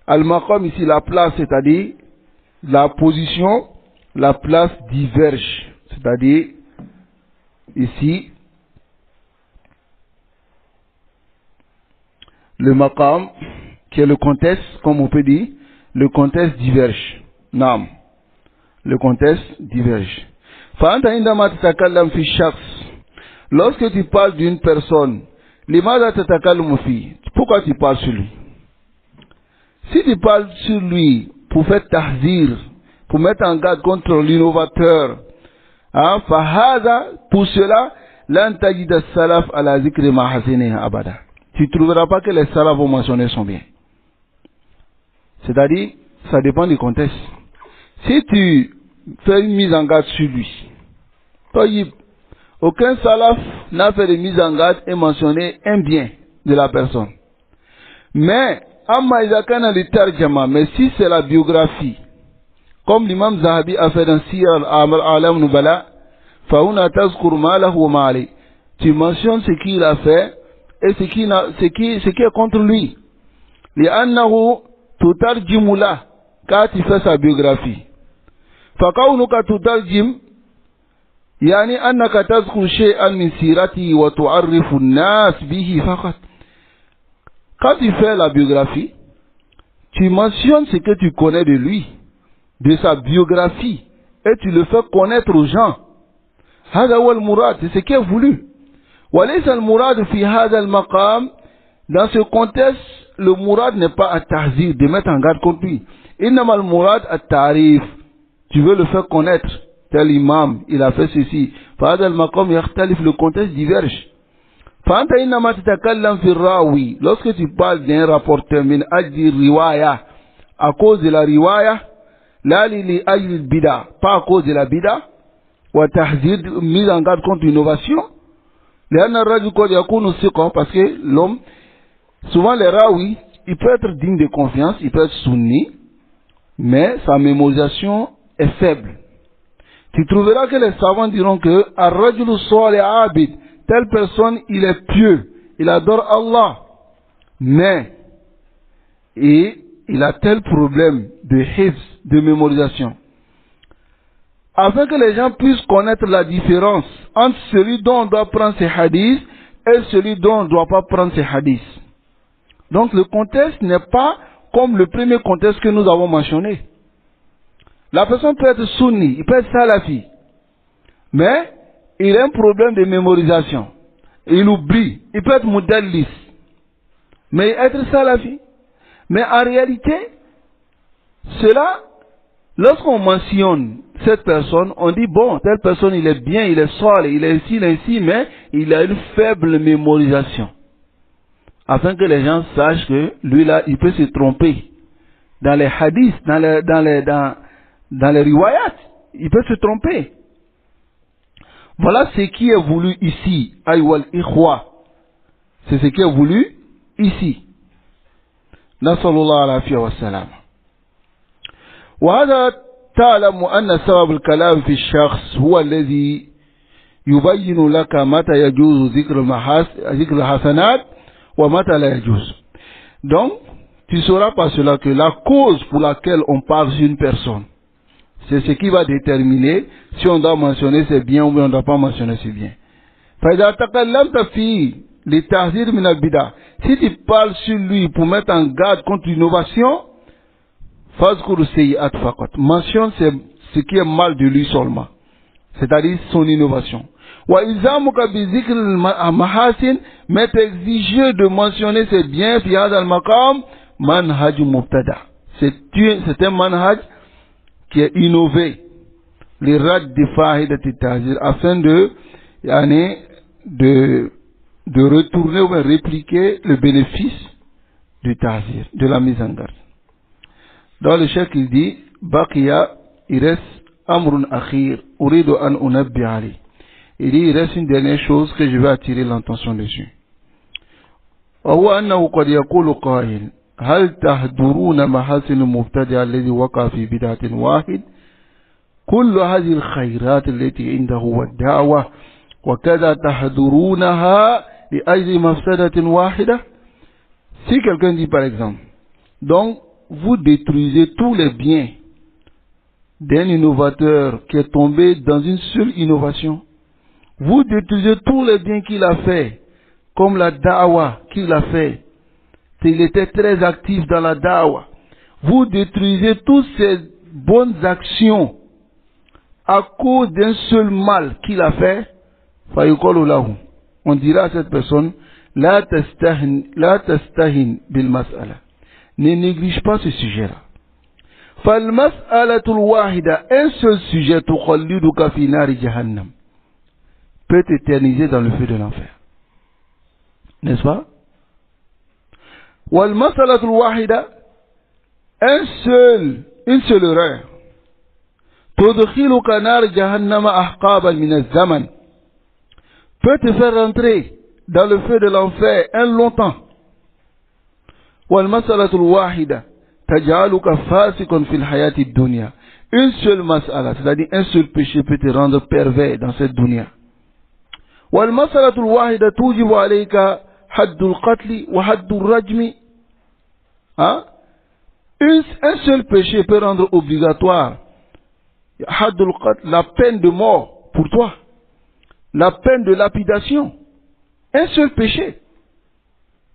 Al-Maqam ici, la place, c'est-à-dire la position, la place diverge. C'est-à-dire, ici, le Maqam, qui est le contexte, comme on peut dire, le contexte diverge. Nam. Le contexte diverge. Lorsque tu parles d'une personne, pourquoi tu parles sur lui? Si tu parles sur lui pour faire tahzir, pour mettre en garde contre l'innovateur, pour cela, tu ne trouveras pas que les salafs vont mentionner son bien. C'est-à-dire, ça dépend du contexte. Si tu fais une mise en garde sur lui, aucun salaf n'a fait de mise en garde et mentionné un bien de la personne. Mais si c'est la biographie, comme l'imam Zahabi a fait dans Siyar al-Alam Nubala, tu mentionnes ce qu'il a fait et ce qui est contre lui. Quand tu fais sa biographie. فكونك تترجم يعني أنك تذكر شيئا من سيرته وتعرف الناس به فقط. Quand tu fais la biographie, tu mentionnes ce que tu connais de lui, de sa biographie, et tu le fais connaître aux gens. هذا هو المراد, c'est ce qui est voulu. وليس المراد في هذا المقام, dans ce contexte, le murad n'est pas à tahzir, de mettre en garde contre lui. إنما المراد التعريف. Tu veux le faire connaître, tel imam, il a fait ceci. Le contexte diverge. Lorsque tu parles d'un rapporteur, à cause de la riwaya, pas à cause de la bida, mise en garde contre l'innovation, parce que l'homme, souvent les rawi, il peut être digne de confiance, il peut être sunni, mais sa mémorisation est faible. Tu trouveras que les savants diront que Ar-Rajulu Salih Abid, telle personne, il est pieux, il adore Allah, mais il a tel problème de hifz, de mémorisation. Afin que les gens puissent connaître la différence entre celui dont on doit prendre ses hadiths et celui dont on ne doit pas prendre ses hadiths. Donc le contexte n'est pas comme le premier contexte que nous avons mentionné. La personne peut être sunni, il peut être salafi, mais il a un problème de mémorisation. Il oublie, il peut être mudallis, mais être salafi. Mais en réalité, cela, lorsqu'on mentionne cette personne, on dit bon, telle personne il est bien, il est solide, il est ainsi, mais il a une faible mémorisation. Afin que les gens sachent que lui là, il peut se tromper. Dans les hadiths, dans les riwayat, il peut se tromper. Voilà ce qui est voulu ici. Aywal ikhwa. C'est ce qui est voulu ici. Nasallallahu alayhi wa sallam. وهذا تعلم أن سبب الكلام في الشخص هو الذي يبين لك متى يجوز ذكر الحسنات ومتى لا يجوز. Donc, tu sauras par cela que la cause pour laquelle on parle d'une personne, c'est ce qui va déterminer si on doit mentionner ses biens ou bien on ne doit pas mentionner ses biens. فإذا تكلمت فيه les tahzir min al-bida. Si tu parles sur lui pour mettre en garde contre l'innovation, fazkur sayyi'at faqat. Mentionne ce qui est mal de lui seulement. C'est-à-dire son innovation. Wa ilzamuka bi zikr al-mahasin, mais t'exiger de mentionner ses biens fi hadha al-maqam manhaj mubtada. C'est un manhaj qui est innové. Les rad de fahidat al-tahzir afin de retourner ou de répliquer le bénéfice du tahzir, de la mise en garde. Dans le chèque, il dit, Baqiya, il reste amrun akhir, uridu an unabbi ali. Il dit, il reste une dernière chose que je vais attirer l'attention dessus. وهو أنه قد يقول قائل هل تهدرون محاسن المبتدع الذي وقع في بدعة واحد كل هذه الخيرات التي عنده والدعوة وكذا تهدرونها لأجل مفسدة واحدة. Si quelqu'un dit par exemple, donc vous détruisez tous les biens d'un innovateur qui est tombé dans une seule innovation. Vous détruisez tous les biens qu'il a fait, comme la da'wa qu'il a fait. Il était très actif dans la da'wa. Vous détruisez toutes ces bonnes actions à cause d'un seul mal qu'il a fait. On dira à cette personne, la tastahin bil mas'ala. Ne néglige pas ce sujet-là. Fal mas'alatul wahida, un seul sujet, tukhalliduka fi nari jahannam, peut t'éterniser dans le feu de l'enfer. N'est-ce pas? Wal mas'alatul wahida, une seule erreur, tudkhiluka nar jahannama ahqaban min az-zaman, peut te faire rentrer dans le feu de l'enfer un longtemps. والمسألة الواحدة تجعلك فاسقا في الحياة الدنيا. Une seule mas'ala, c'est-à-dire un seul péché peut te rendre pervers dans cette dunya. والمسألة الواحدة توجب عليك حد القتل وحد الرجم. Un seul péché peut rendre obligatoire حد القتل, la peine de mort pour toi, la peine de lapidation. Un seul péché,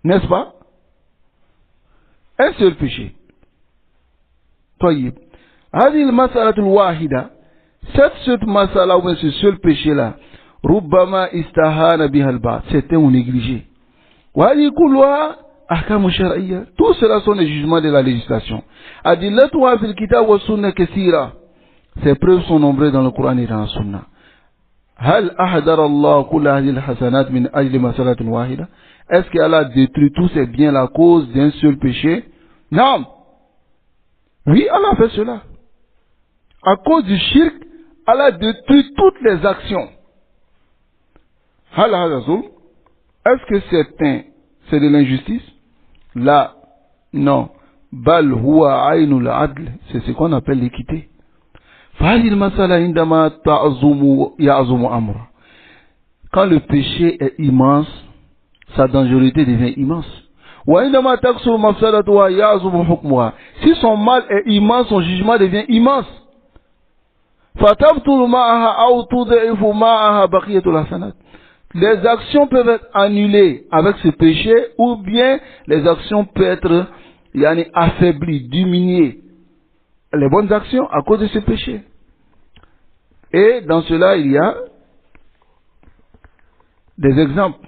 n'est-ce pas? Un seul péché. طيب هذه المسألة الواحدة, cette masala ou ce seul péché là, ربما استهان بها البعض, certains ont négligé. وهذه كلها أحكام شرعية, tout cela sont les jugements de la législation. أدلتها في الكتاب والسنة كثيرة, ces preuves sont nombreuses dans le Coran et dans la Sunna. هل أحضر الله كل هذه الحسنات من أجل مسألة واحدة? Est-ce qu'Allah détruit tous ces biens à cause d'un seul péché? Non. Oui, Allah fait cela. À cause du shirk, Allah détruit toutes les actions. Est-ce que c'est de l'injustice? Là, non. Bal huwa aynul adl, c'est ce qu'on appelle l'équité. Quand le péché est immense, sa dangerosité devient immense. Si son mal est immense, son jugement devient immense. Les actions peuvent être annulées avec ce péché, ou bien les actions peuvent être affaiblies, diminuées. Les bonnes actions à cause de ce péché. Et dans cela, il y a des exemples.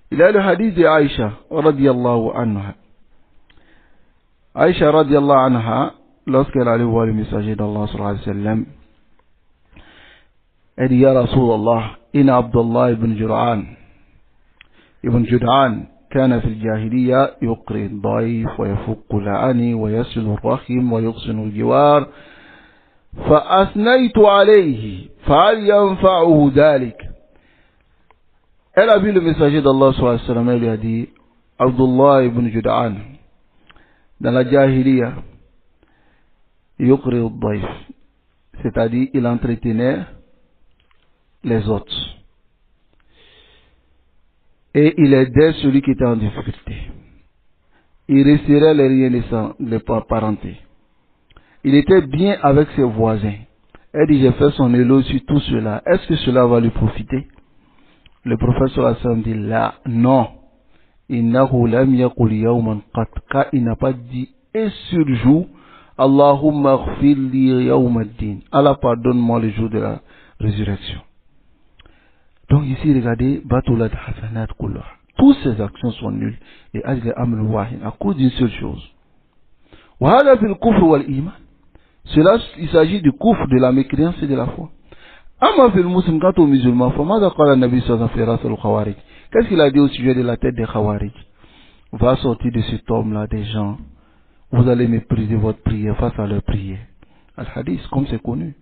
Il y a le hadith de Aïcha radiyallahu anha. Aïcha radiyallahu anha, lorsqu'elle allait voir le messager d'Allah sallallahu alayhi wa sallam, elle dit, Ya Rasulallah, inna Abdullah ibn Jud'an كان في الجاهلية يقري الضيف ويفك العني ويسل الرحم ويحسن الجوار فأثنيت عليه فهل ينفعه ذلك. Elle a vu le messager d'Allah sallallahu alayhi wa sallam, elle lui a dit, Abdullah ibn Jud'an, dans la Jahiliya, yuqri al-dayf, c'est-à-dire il entretenait les autres. Et il aidait celui qui était en difficulté. Il resserrait les liens de parenté. Il était bien avec ses voisins. Elle dit, j'ai fait son éloge sur tout cela. Est-ce que cela va lui profiter? Le prophète sallallahu alayhi wa sallam dit là, non. Innahu lam yaqul yawman qat, car il n'a pas dit un seul jour, Allahumma aghfir li yawm ad-din. Allah pardonne-moi le jour de la résurrection. Donc ici, regardez, Batulat Hasanat Kullah. Toutes ces actions sont nulles. Et Ajl Amr Wahid, à cause d'une seule chose. Wa hada fil kufr wal iman. Cela, il s'agit du kufr, de la mécréance et de la foi. Amma fil muslim, quant aux musulmans, Famada qala Nabi sallallahu alayhi wa sallam fi khawarij. Qu'est-ce qu'il a dit au sujet de la tête des khawarij? Va sortir de cet homme-là des gens. Vous allez mépriser votre prière face à leur prière. Al-Hadith, comme c'est connu.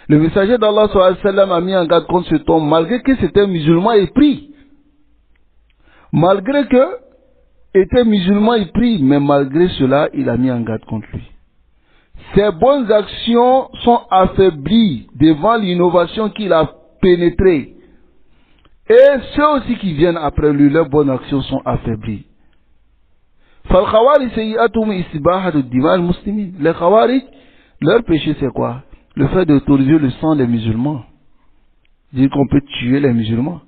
Le messager d'Allah sallallahu alayhi wa sallam a mis en garde contre cet homme, malgré que c'était musulman et prie. Malgré que était musulman et prie, mais malgré cela, il a mis en garde contre lui. Ses bonnes actions sont affaiblies devant l'innovation qu'il a pénétrée. Et ceux aussi qui viennent après lui, leurs bonnes actions sont affaiblies. Les Khawarij, leur péché c'est quoi? Le fait d'autoriser le sang des musulmans. Dire qu'on peut tuer les musulmans.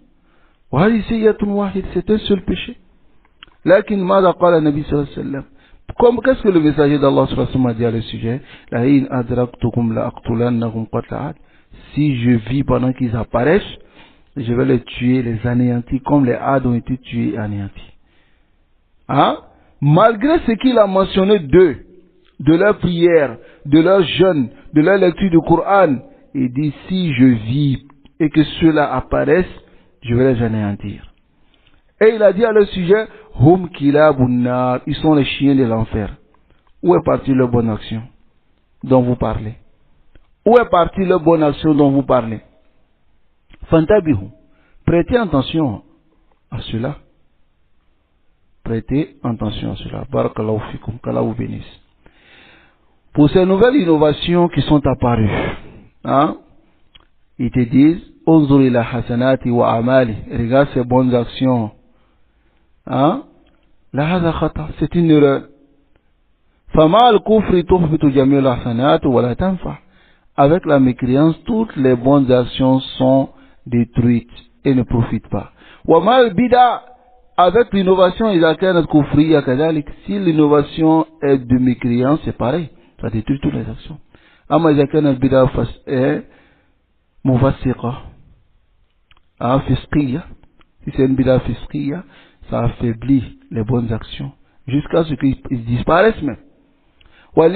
C'est un seul péché. Lakin mada qala Nabi sallallahu alayhi wa sallam. Qu'est-ce que le messager d'Allah sallallahu alayhi wa sallam a dit à le sujet? La in adraktukum la aqtulannakum qatla ad. Si je vis pendant qu'ils apparaissent, je vais les tuer, les anéantir, comme les Had ont été tués et anéantis. Hein? Malgré ce qu'il a mentionné d'eux, de leur prière, de leur jeûne, de leur lecture du Coran, il dit, si je vis et que ceux-là apparaissent, je vais les anéantir. Et il a dit à leur sujet, hum kilabun nar, ils sont les chiens de l'enfer. Où est partie leur bonne action dont vous parlez? Où est partie leur bonne action dont vous parlez? Fantabihu, prêtez attention à cela. Prêtez attention à cela. Barakallahu fikum, qu'Allah vous bénisse. Pour ces nouvelles innovations qui sont apparues, hein, ils te disent, Unzur ila hasanati wa amali, regarde ces bonnes actions. Hein? La hadha khata, c'est une erreur. Fama al-kufri tuhbitu jami'ul hasanat wa la tanfa. Avec la mécréance, toutes les bonnes actions sont détruites et ne profitent pas. Wa mal bida, avec l'innovation, si l'innovation est de mécréance, c'est pareil, ça détruit toutes les actions. Amma idha bida mufassiqa, fisqiyya, si c'est une bida fisqiyya, ça affaiblit les bonnes actions jusqu'à ce qu'ils disparaissent même. Ce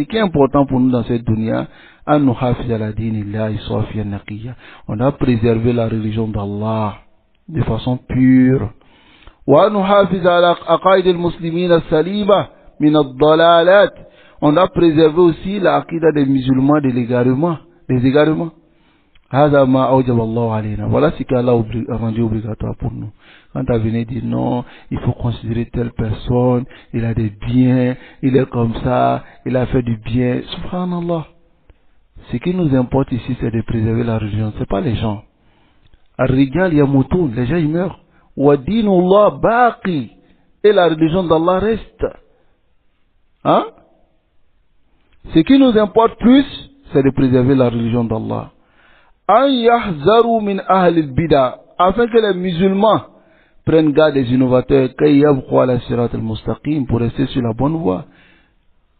qui est important pour nous dans cette dunya, on a préservé la religion d'Allah de façon pure. On a préservé aussi l'aqida des musulmans de l'égarement, des égarements. Voilà ce qu'Allah a rendu obligatoire pour nous. Quand tu venu dire non, il faut considérer telle personne, il a des biens, il est comme ça, il a fait du bien. Subhanallah. Ce qui nous importe ici, c'est de préserver la religion. Ce n'est pas les gens. Ar-rijal yamutun, les gens ils meurent. Wa dinullah baqi. Et la religion d'Allah reste. Hein? Ce qui nous importe plus, c'est de préserver la religion d'Allah. An yahzaru min ahli al-bida, afin que les musulmans prennent garde des innovateurs, kay yabqu ala sirat al-mustaqim, pour rester sur la bonne voie.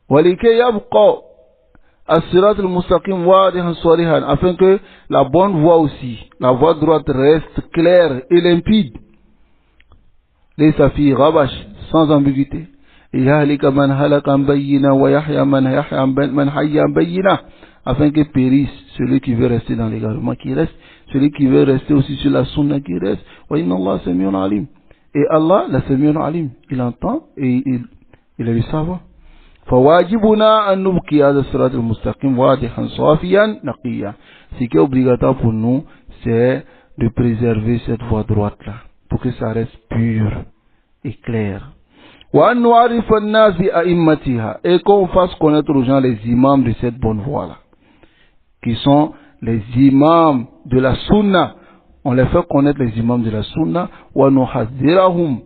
Wa likay yabqa as-sirat al-mustaqim wadihan salihan, afin que la bonne voie aussi, la voie droite reste claire et limpide. Laysa fi ghabash, sans ambiguïté. Yahlika man halaka an bayyina wa yahya man hayya an bayyina, afin que périsse celui qui veut rester dans l'égarement qui reste, celui qui veut rester aussi sur la sunna qui reste. Wa inna Allah sami'un alim. Et Allah, la sami'un alim, il entend et il est le savant. فواجبنا أن نبقي هذا الصراط المستقيم واضحا صافيا نقيا. Ce qui est obligatoire pour nous, c'est de préserver cette voie droite là, pour que ça reste pur et clair. وأن نعرف الناس بأئمتها, et qu'on fasse connaître aux gens les imams de cette bonne voie là, qui sont les imams de la sunna. On les fait connaître les imams de la sunna. وَنُحَذِّرَهُمْ,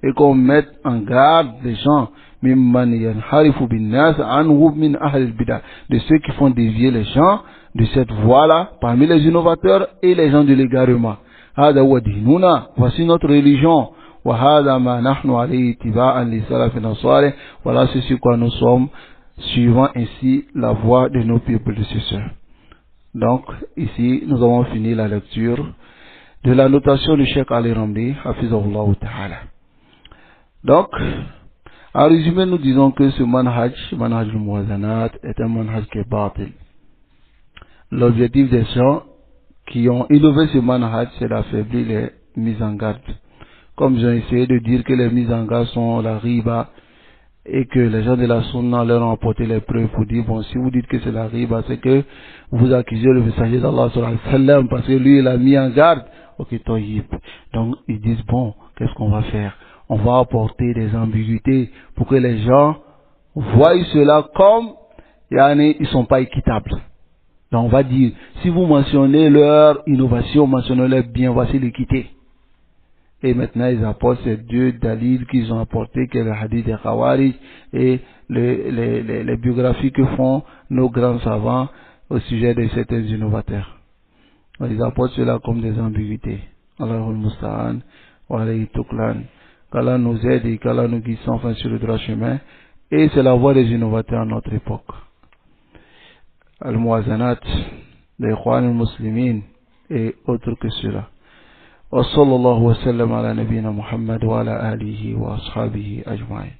et qu'on mette en garde les gens مِمَّنْ يَنْحَرِفُ بِالنَّاسِ عَنْهُ مِنْ أَهْلِ الْبِدَعِ, de ceux qui font dévier les gens de cette voie-là, parmi les innovateurs et les gens de l'égarement. هذا هو ديننا, voici notre religion. وهذا ما نحن عليه اتباعا لسلفنا الصالح. Voilà c'est sur quoi nous sommes, suivant ainsi la voie de nos pires prédécesseurs. Donc, ici, nous avons fini la lecture de la notation du Cheikh Ali Ramli, Hafizahullah Ta'ala. Donc, en résumé, nous disons que ce manhaj al-Muwazanat, est un manhaj qui est batil. L'objectif des gens qui ont innové ce manhaj, c'est d'affaiblir les mises en garde. Comme ils ont essayé de dire que les mises en garde sont la riba, et que les gens de la sunna leur ont apporté les preuves pour dire, bon, si vous dites que c'est la riba, c'est que vous accusez le messager d'Allah sallallahu alayhi wa sallam, parce que lui, il a mis en garde. Ok, toyib. Donc, ils disent, bon, qu'est-ce qu'on va faire? On va apporter des ambiguïtés pour que les gens voient cela comme, ils sont pas équitables. Donc, on va dire, si vous mentionnez leur innovation, mentionnez-leur bien, voici l'équité. Et maintenant, ils apportent ces deux dalils qu'ils ont apportés, que le hadith des Khawarij et les biographies que font nos grands savants au sujet de certains innovateurs. Ils apportent cela comme des ambiguïtés. Allahul Musta'an, wa alayhi tuklan. Qu'Allah nous aide et qu'Allah nous guide enfin sur le droit chemin. Et c'est la voie des innovateurs à notre époque. Al-Muwazanat, les Ikhwan al-Muslimin et autres que cela. وصلى الله وسلم على نبينا محمد وعلى آله وأصحابه أجمعين.